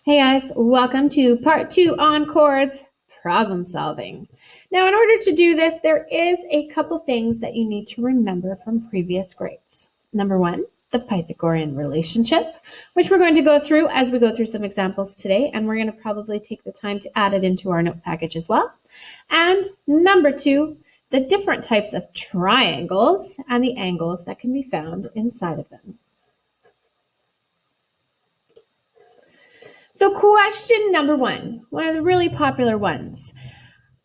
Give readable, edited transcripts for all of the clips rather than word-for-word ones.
Hey guys, welcome to part 2 on chords problem solving. Now in order to do this, there is a couple things that you need to remember from previous grades. Number 1, the Pythagorean relationship, which we're going to go through as we go through some examples today, and we're going to probably take the time to add it into our note package as well. And number 2, the different types of triangles and the angles that can be found inside of them. So question number 1, one of the really popular ones.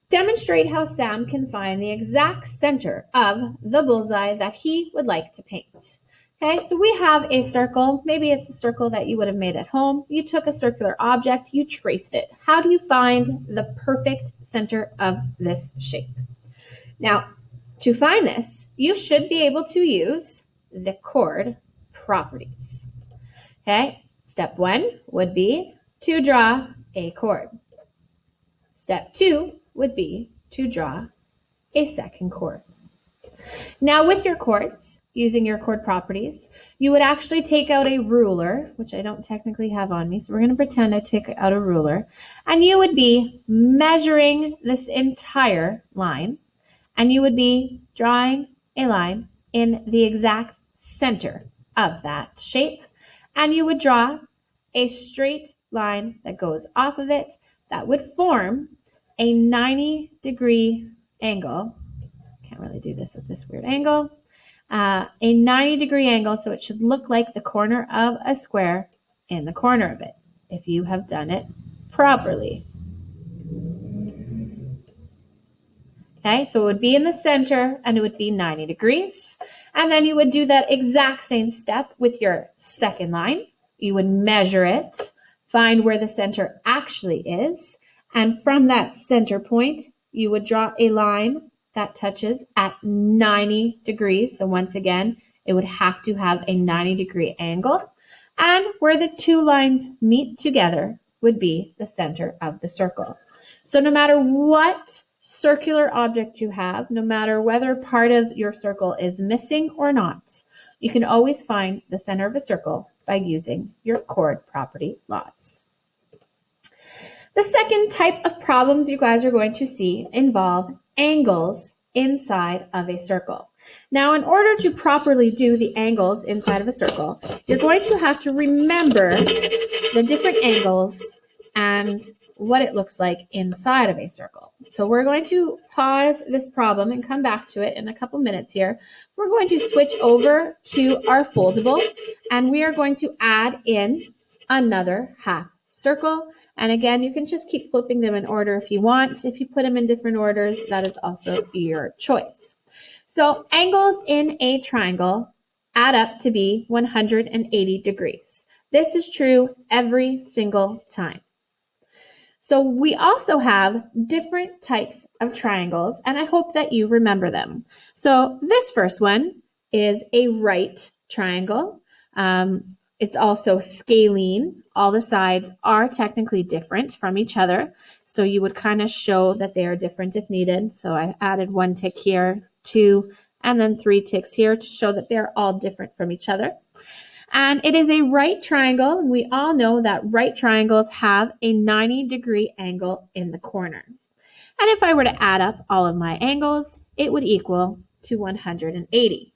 Demonstrate how Sam can find the exact center of the bullseye that he would like to paint. Okay, so we have a circle. Maybe it's a circle that you would have made at home. You took a circular object, you traced it. How do you find the perfect center of this shape? Now, to find this, you should be able to use the chord properties. Okay, step 1 would be to draw a chord. Step 2 would be to draw a second chord. Now with your chords, using your chord properties, you would actually take out a ruler, which I don't technically have on me, so we're going to pretend I take out a ruler, and you would be measuring this entire line, and you would be drawing a line in the exact center of that shape, and you would draw a straight line that goes off of it that would form a 90-degree angle. Can't really do this at this weird angle. A 90-degree angle, so it should look like the corner of a square in the corner of it, if you have done it properly. Okay, so it would be in the center and it would be 90 degrees. And then you would do that exact same step with your second line. You would measure it, find where the center actually is, and from that center point, you would draw a line that touches at 90 degrees. So once again, it would have to have a 90-degree angle. And where the two lines meet together would be the center of the circle. So no matter what circular object you have, no matter whether part of your circle is missing or not, you can always find the center of a circle by using your chord property laws. The second type of problems you guys are going to see involve angles inside of a circle. Now, in order to properly do the angles inside of a circle, you're going to have to remember the different angles and what it looks like inside of a circle. So we're going to pause this problem and come back to it in a couple minutes here. We're going to switch over to our foldable, and we are going to add in another half circle. And again, you can just keep flipping them in order if you want. If you put them in different orders, that is also your choice. So angles in a triangle add up to be 180 degrees. This is true every single time. So we also have different types of triangles, and I hope that you remember them. So this first one is a right triangle. It's also scalene. All the sides are technically different from each other, so you would kind of show that they are different if needed. So I added 1 tick here, 2, and then 3 ticks here to show that they're all different from each other. And it is a right triangle, and we all know that right triangles have a 90-degree angle in the corner. And if I were to add up all of my angles, it would equal to 180.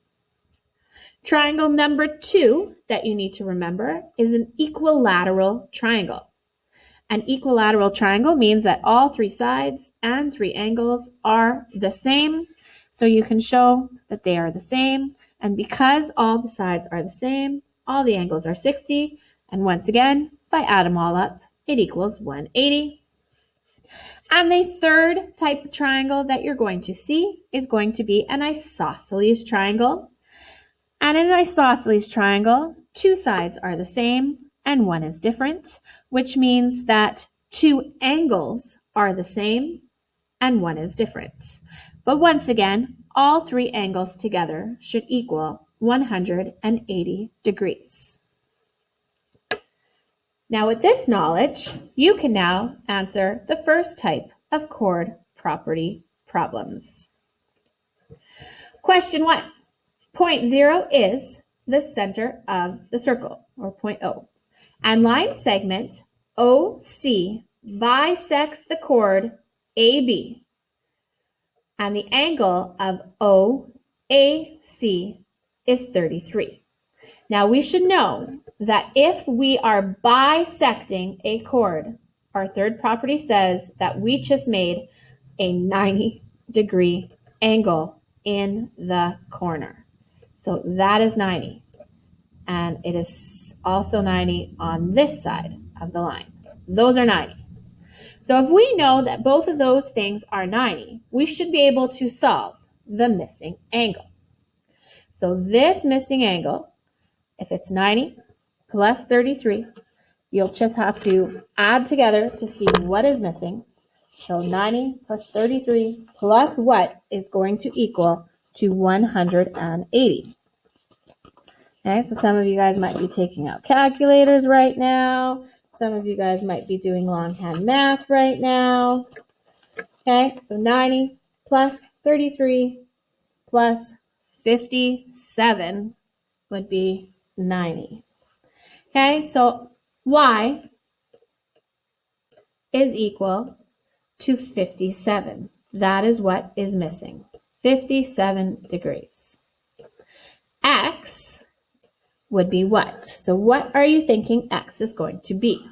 Triangle number 2 that you need to remember is an equilateral triangle. An equilateral triangle means that all 3 sides and 3 angles are the same, so you can show that they are the same. And because all the sides are the same, all the angles are 60, and once again, if I add them all up, it equals 180. And the third type of triangle that you're going to see is going to be an isosceles triangle. And in an isosceles triangle, 2 sides are the same and 1 is different, which means that 2 angles are the same and 1 is different. But once again, all 3 angles together should equal 180 degrees. Now with this knowledge, you can now answer the first type of chord property problems. Question 1. Point 0 is the center of the circle, or point O. And line segment OC bisects the chord AB, and the angle of OAC is 33. Now we should know that if we are bisecting a chord, our third property says that we just made a 90-degree angle in the corner. So that is 90. And it is also 90 on this side of the line. Those are 90. So if we know that both of those things are 90, we should be able to solve the missing angle. So this missing angle, if it's 90 plus 33, you'll just have to add together to see what is missing. So 90 plus 33 plus what is going to equal to 180. Okay, so some of you guys might be taking out calculators right now. Some of you guys might be doing longhand math right now. Okay, so 90 plus 33 plus 57 would be 90. Okay, so y is equal to 57. That is what is missing, 57 degrees. X would be what? So what are you thinking X is going to be?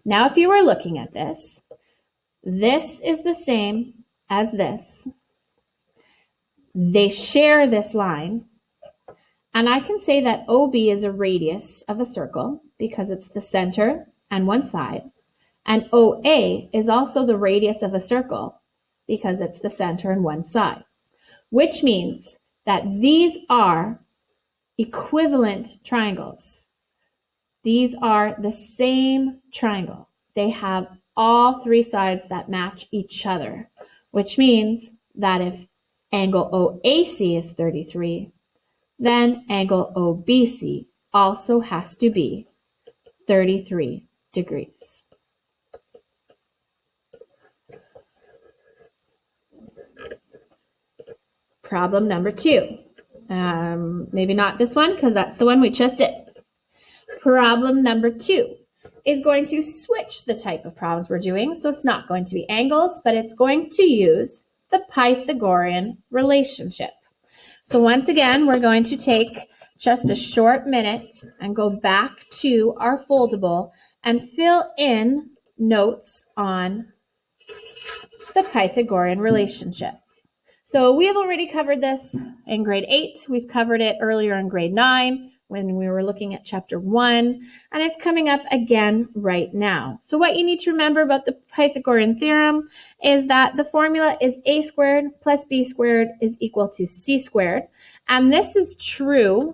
Now, if you were looking at this is the same as this. They share this line. And I can say that OB is a radius of a circle because it's the center and one side. And OA is also the radius of a circle because it's the center and one side. Which means that these are equivalent triangles. These are the same triangle. They have all three sides that match each other, which means that if angle OAC is 33, then angle OBC also has to be 33 degrees. Problem number 2. Maybe not this one because that's the one we just did. Problem number 2 is going to switch the type of problems we're doing. So it's not going to be angles, but it's going to use the Pythagorean relationship. So once again, we're going to take just a short minute and go back to our foldable and fill in notes on the Pythagorean relationship. So we have already covered this in grade 8. We've covered it earlier in grade 9 when we were looking at chapter 1, and it's coming up again right now. So what you need to remember about the Pythagorean theorem is that the formula is a squared plus b squared is equal to c squared. And this is true.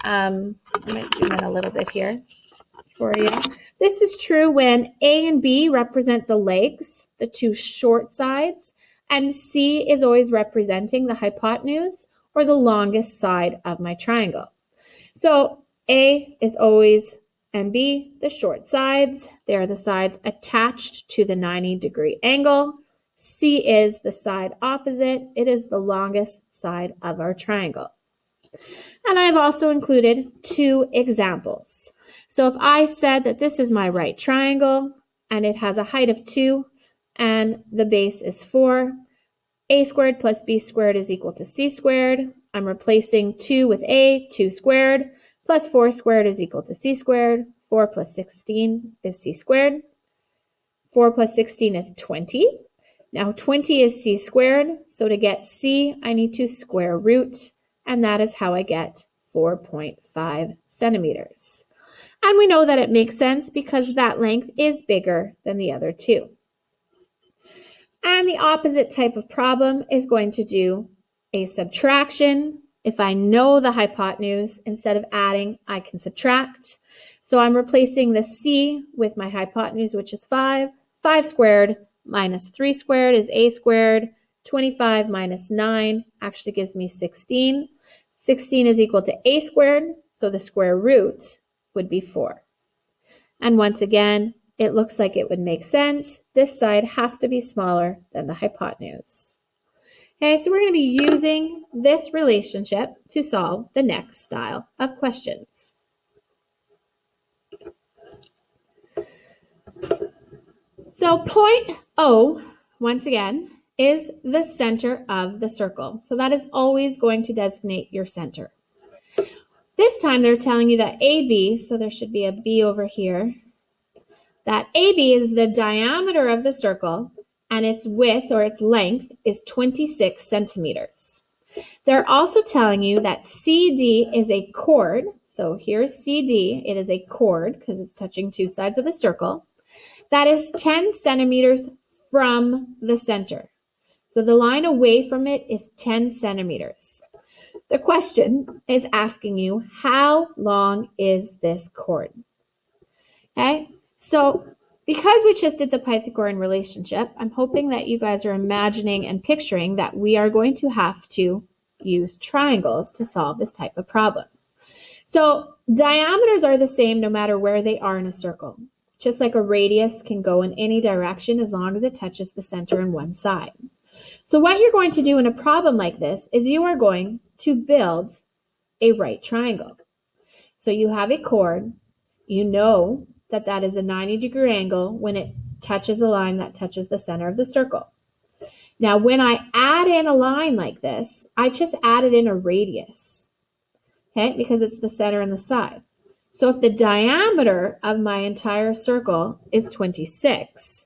I might zoom in a little bit here for you. This is true when a and b represent the legs, the two short sides, and C is always representing the hypotenuse or the longest side of my triangle. So A is always, and B, the short sides. They are the sides attached to the 90-degree angle. C is the side opposite. It is the longest side of our triangle. And I've also included 2 examples. So if I said that this is my right triangle and it has a height of 2 and the base is 4, a squared plus b squared is equal to c squared. I'm replacing 2 with a, 2 squared, plus 4 squared is equal to c squared. 4 plus 16 is c squared. 4 plus 16 is 20. Now 20 is c squared, so to get c, I need to square root, and that is how I get 4.5 centimeters. And we know that it makes sense because that length is bigger than the other 2. And the opposite type of problem is going to do a subtraction. If I know the hypotenuse, instead of adding, I can subtract. So I'm replacing the c with my hypotenuse, which is 5. 5 squared minus 3 squared is a squared. 25 minus 9 actually gives me 16. 16 is equal to a squared, so the square root would be 4. And once again, it looks like it would make sense. This side has to be smaller than the hypotenuse. Okay, so we're going to be using this relationship to solve the next style of questions. So point O, once again, is the center of the circle. So that is always going to designate your center. This time they're telling you that AB, so there should be a B over here, that AB is the diameter of the circle and its width or its length is 26 centimeters. They're also telling you that CD is a chord. So here's CD. It is a chord because it's touching two sides of the circle. That is 10 centimeters from the center. So the line away from it is 10 centimeters. The question is asking you, how long is this chord? Okay, so because we just did the Pythagorean relationship, I'm hoping that you guys are imagining and picturing that we are going to have to use triangles to solve this type of problem. So diameters are the same no matter where they are in a circle. Just like a radius can go in any direction as long as it touches the center on one side. So what you're going to do in a problem like this is you are going to build a right triangle. So you have a chord. You know that that is a 90-degree angle when it touches a line that touches the center of the circle. Now, when I add in a line like this, I just added in a radius, okay, because it's the center and the side. So if the diameter of my entire circle is 26,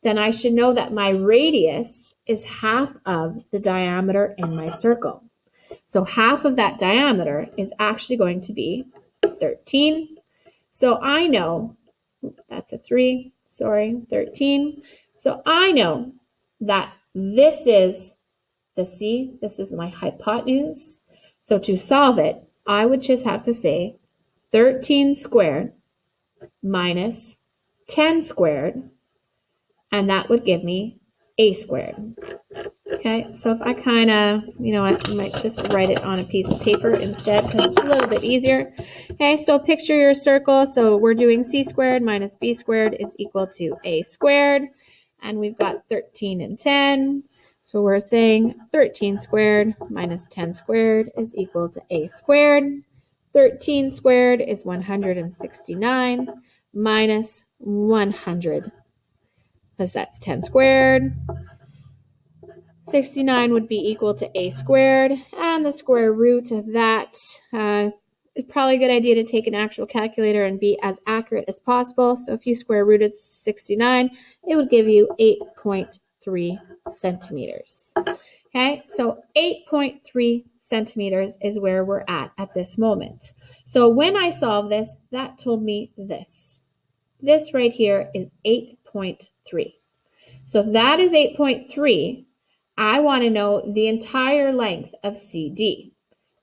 then I should know that my radius is half of the diameter in my circle. So half of that diameter is actually going to be 13. So I know, that's a 3, 13. So I know that this is the C, this is my hypotenuse. So to solve it, I would just have to say 13 squared minus 10 squared, and that would give me A squared. Okay, so if I kind of, I might just write it on a piece of paper instead because it's a little bit easier. Okay, so picture your circle. So we're doing C squared minus B squared is equal to A squared. And we've got 13 and 10. So we're saying 13 squared minus 10 squared is equal to A squared. 13 squared is 169 minus 100, because that's 10 squared. 69 would be equal to A squared, and the square root of that, it's probably a good idea to take an actual calculator and be as accurate as possible. So if you square rooted 69, it would give you 8.3 centimeters. Okay, so 8.3 centimeters is where we're at this moment. So when I solve this, that told me this. This right here is 8.3. So if that is 8.3, I want to know the entire length of CD.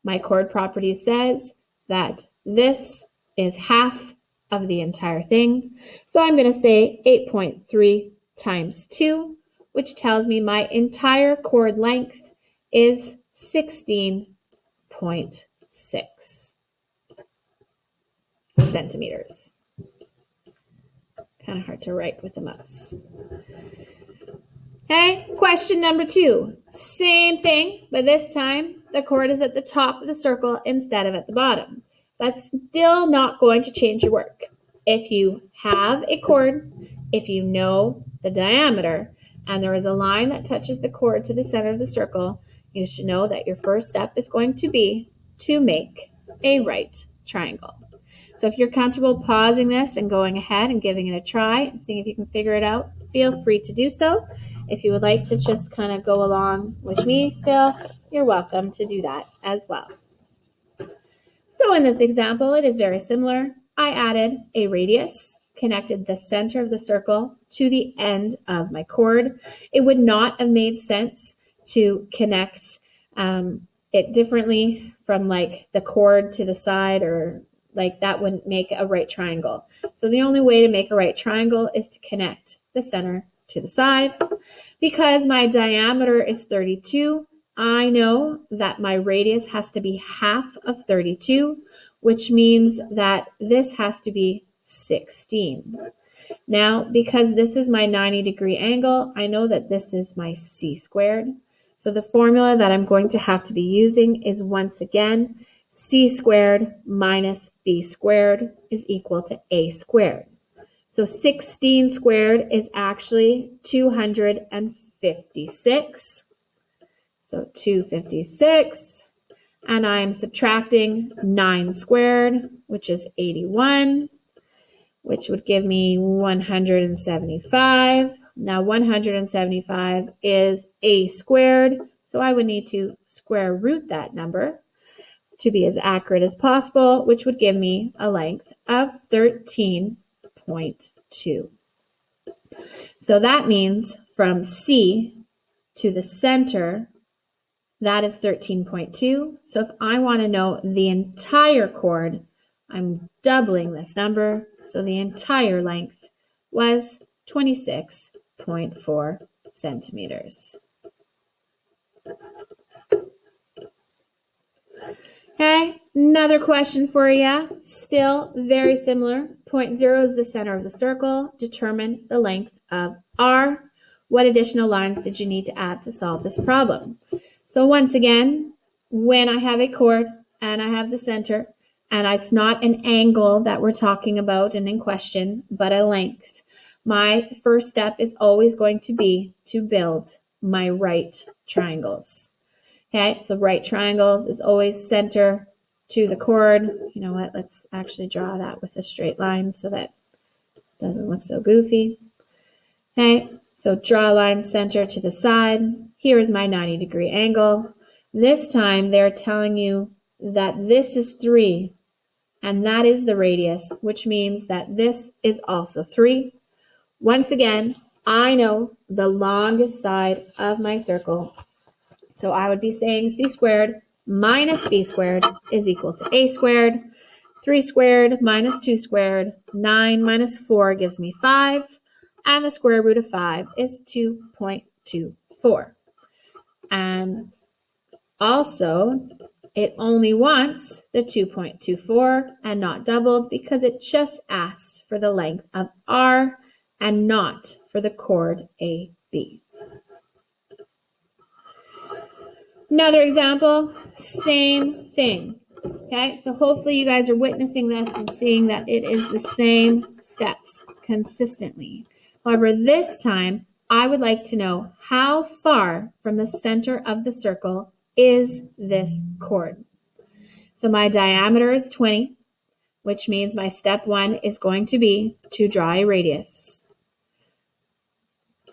My chord property says that this is half of the entire thing. So I'm going to say 8.3 times 2, which tells me my entire chord length is 16.6 centimeters. Kind of hard to write with the mouse. Okay, question number 2. Same thing, but this time the chord is at the top of the circle instead of at the bottom. That's still not going to change your work. If you have a chord, if you know the diameter, and there is a line that touches the chord to the center of the circle, you should know that your first step is going to be to make a right triangle. So if you're comfortable pausing this and going ahead and giving it a try and seeing if you can figure it out, feel free to do so. If you would like to just kind of go along with me still, you're welcome to do that as well. So in this example, it is very similar. I added a radius, connected the center of the circle to the end of my chord. It would not have made sense to connect it differently from like the chord to the side, or like that wouldn't make a right triangle. So the only way to make a right triangle is to connect the center to the side. Because my diameter is 32, I know that my radius has to be half of 32, which means that this has to be 16. Now, because this is my 90-degree angle, I know that this is my C squared. So the formula that I'm going to have to be using is, once again, C squared minus B squared is equal to A squared. So 16 squared is actually 256. So 256. And I'm subtracting 9 squared, which is 81, which would give me 175. Now 175 is a squared, so I would need to square root that number to be as accurate as possible, which would give me a length of 13.2. So that means from C to the center, that is 13.2. So if I want to know the entire chord, I'm doubling this number. So the entire length was 26.4 centimeters. Okay, another question for you. Still very similar. Point 0 is the center of the circle. Determine the length of R. What additional lines did you need to add to solve this problem? So once again, when I have a chord and I have the center, and it's not an angle that we're talking about and in question, but a length, my first step is always going to be to build my right triangles. Okay, so right triangles is always center to the chord. You know what, let's actually draw that with a straight line so that it doesn't look so goofy. Okay, so draw a line center to the side. Here is my 90-degree angle. This time they're telling you that this is 3, and that is the radius, which means that this is also 3. Once again, I know the longest side of my circle. So I would be saying C squared minus B squared is equal to A squared. 3 squared minus 2 squared, 9 minus 4 gives me 5. And the square root of 5 is 2.24. And also, it only wants the 2.24 and not doubled because it just asked for the length of R and not for the chord AB. Another example, same thing. Okay, so hopefully you guys are witnessing this and seeing that it is the same steps consistently. However, this time, I would like to know how far from the center of the circle is this chord. So my diameter is 20, which means my step 1 is going to be to draw a radius.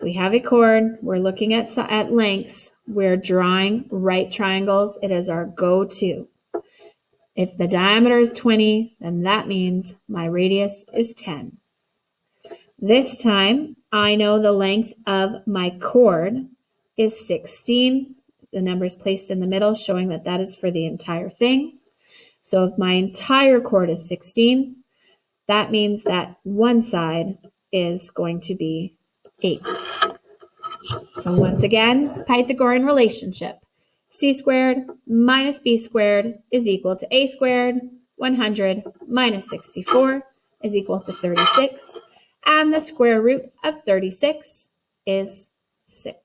We have a chord, we're looking at lengths, we're drawing right triangles, it is our go-to. If the diameter is 20, then that means my radius is 10. This time, I know the length of my chord is 16. The number is placed in the middle, showing that that is for the entire thing. So if my entire chord is 16, that means that one side is going to be 8. So once again, Pythagorean relationship. C squared minus B squared is equal to A squared. 100 minus 64 is equal to 36. And the square root of 36 is 6.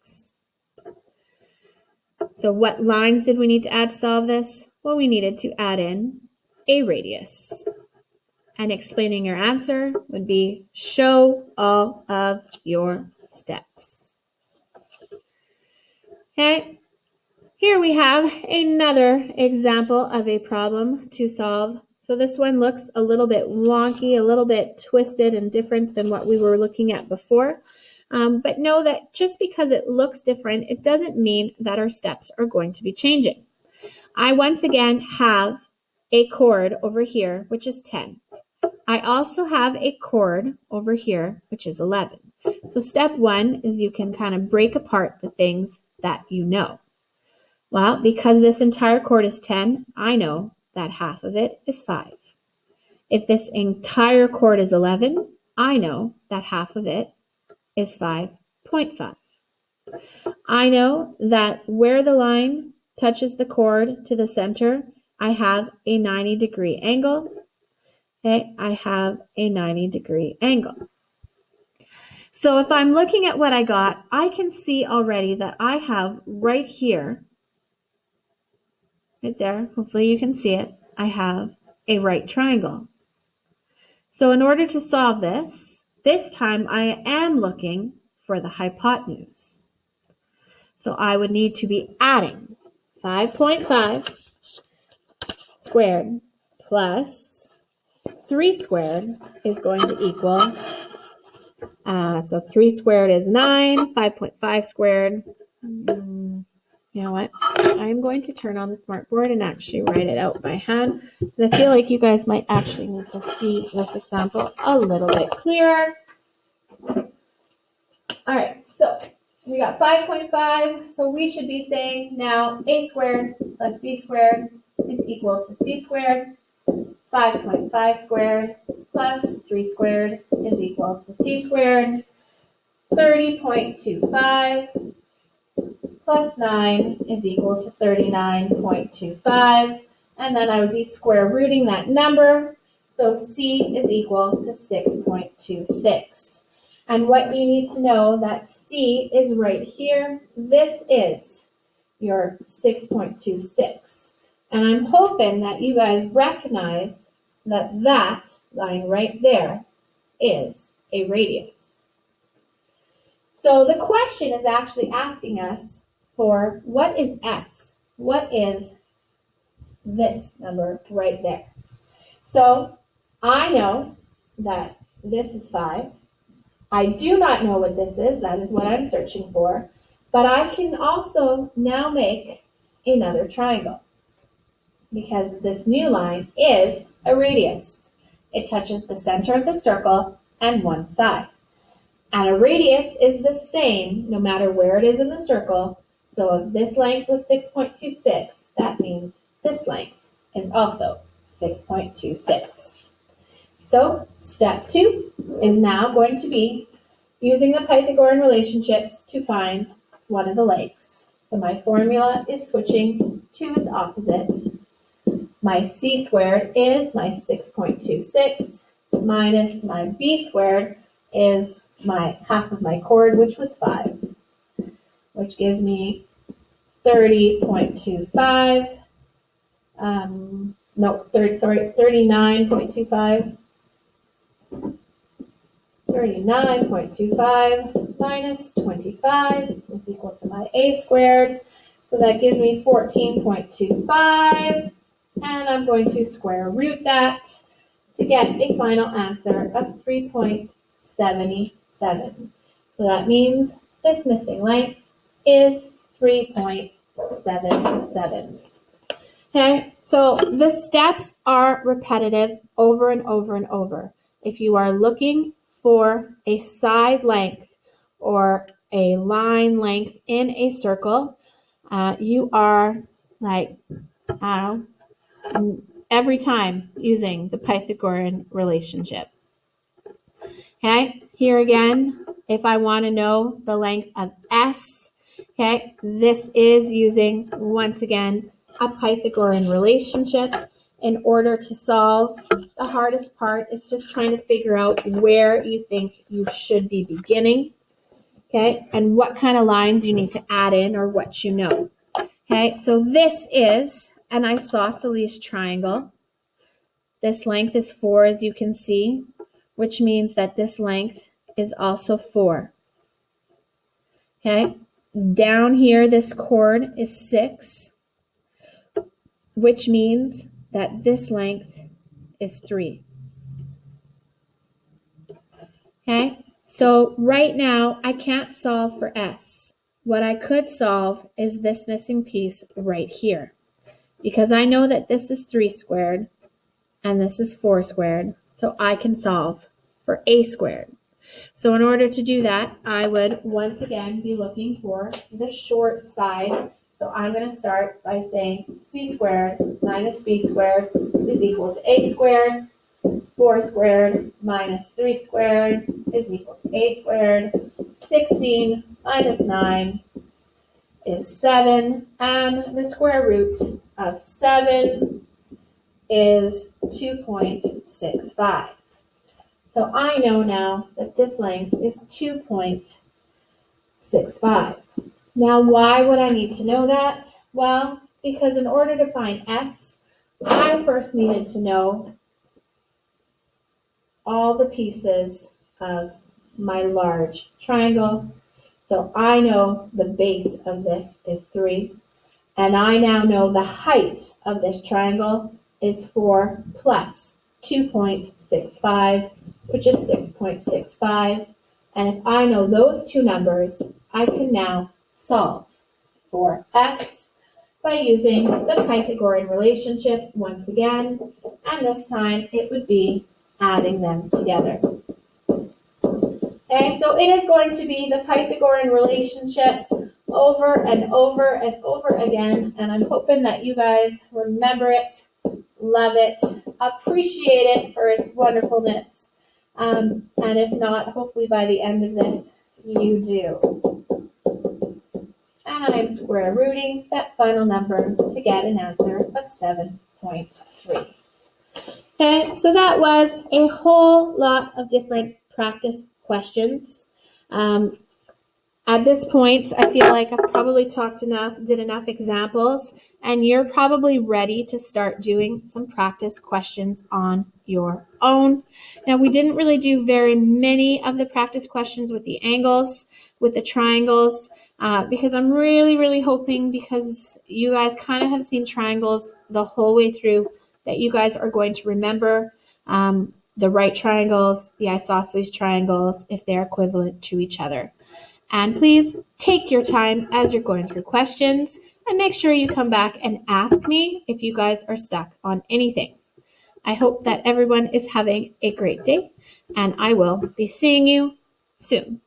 So what lines did we need to add to solve this? Well, we needed to add in a radius. And explaining your answer would be show all of your steps. Okay, here we have another example of a problem to solve. So this one looks a little bit wonky, a little bit twisted and different than what we were looking at before. But know that just because it looks different, it doesn't mean that our steps are going to be changing. I once again have a chord over here, which is 10. I also have a chord over here, which is 11. So step 1 is you can kind of break apart the things that you know. Well, because this entire chord is 10, I know that half of it is 5. If this entire chord is 11, I know that half of it is 5.5. I know that where the line touches the chord to the center, I have a 90-degree angle. Okay, I have a 90-degree angle. So if I'm looking at what I got, I can see already that I have right here, right there, hopefully you can see it, I have a right triangle. So in order to solve this, This time I am looking for the hypotenuse. So I would need to be adding 5.5 squared plus 3 squared is going to equal, so 3 squared is 9, 5.5 squared, you know what, I'm going to turn on the smartboard and actually write it out by hand. I feel like you guys might actually need to see this example a little bit clearer. All right, so we got 5.5, so we should be saying now a squared plus b squared is equal to c squared. 5.5 squared plus 3 squared is equal to c squared. 30.25 plus 9 is equal to 39.25. And then I would be square rooting that number. So c is equal to 6.26. And what you need to know that c is right here. This is your 6.26. And I'm hoping that you guys recognize that that line right there is a radius. So the question is actually asking us for what is S? What is this number right there? So I know that this is 5. I do not know what this is. That is what I'm searching for. But I can also now make another triangle because this new line is a radius. It touches the center of the circle and one side. And a radius is the same no matter where it is in the circle. So if this length was 6.26, that means this length is also 6.26. So step 2 is now going to be using the Pythagorean relationships to find one of the legs. So my formula is switching to its opposite. My c squared is my 6.26 minus my b squared is my half of my chord, which was 5, which gives me 39.25. 39.25 minus 25 is equal to my a squared. So that gives me 14.25. And I'm going to square root that to get a final answer of 3.77. So that means this missing length is 3.77. Okay, so the steps are repetitive over and over and over. If you are looking for a side length or a line length in a circle, you are like, I don't know, every time using the Pythagorean relationship. Okay, here again, if I want to know the length of S, okay, this is using, once again, a Pythagorean relationship. In order to solve, the hardest part is just trying to figure out where you think you should be beginning, okay, and what kind of lines you need to add in or what you know. Okay, so this is an isosceles triangle. This length is 4, as you can see, which means that this length is also 4. Okay, down here, this chord is 6, which means that this length is 3. Okay, so right now, I can't solve for S. What I could solve is this missing piece right here, because I know that this is 3 squared and this is 4 squared, so I can solve for a squared. So in order to do that, I would once again be looking for the short side. So I'm going to start by saying c squared minus b squared is equal to a squared. 4 squared minus 3 squared is equal to a squared. 16 minus 9 is 7. And the square root of 7 is 2.65. So I know now that this length is 2.65. Now, why would I need to know that? Well, because in order to find S, I first needed to know all the pieces of my large triangle. So I know the base of this is 3. And I now know the height of this triangle is 4 plus 2.65, which is 6.65. And if I know those two numbers, I can now solve for s by using the Pythagorean relationship once again, and this time it would be adding them together. Okay, so it is going to be the Pythagorean relationship over and over and over again, and I'm hoping that you guys remember it, love it, appreciate it for its wonderfulness, and if not, hopefully by the end of this, you do. And I'm square rooting that final number to get an answer of 7.3. Okay, so that was a whole lot of different practice questions. At this point, I feel like I've probably talked enough, did enough examples, and you're probably ready to start doing some practice questions on your own. Now, we didn't really do very many of the practice questions with the angles, with the triangles, because I'm really hoping, because you guys kind of have seen triangles the whole way through, that you guys are going to remember the right triangles, the isosceles triangles, if they're equivalent to each other. And please take your time as you're going through questions, and make sure you come back and ask me if you guys are stuck on anything. I hope that everyone is having a great day, and I will be seeing you soon.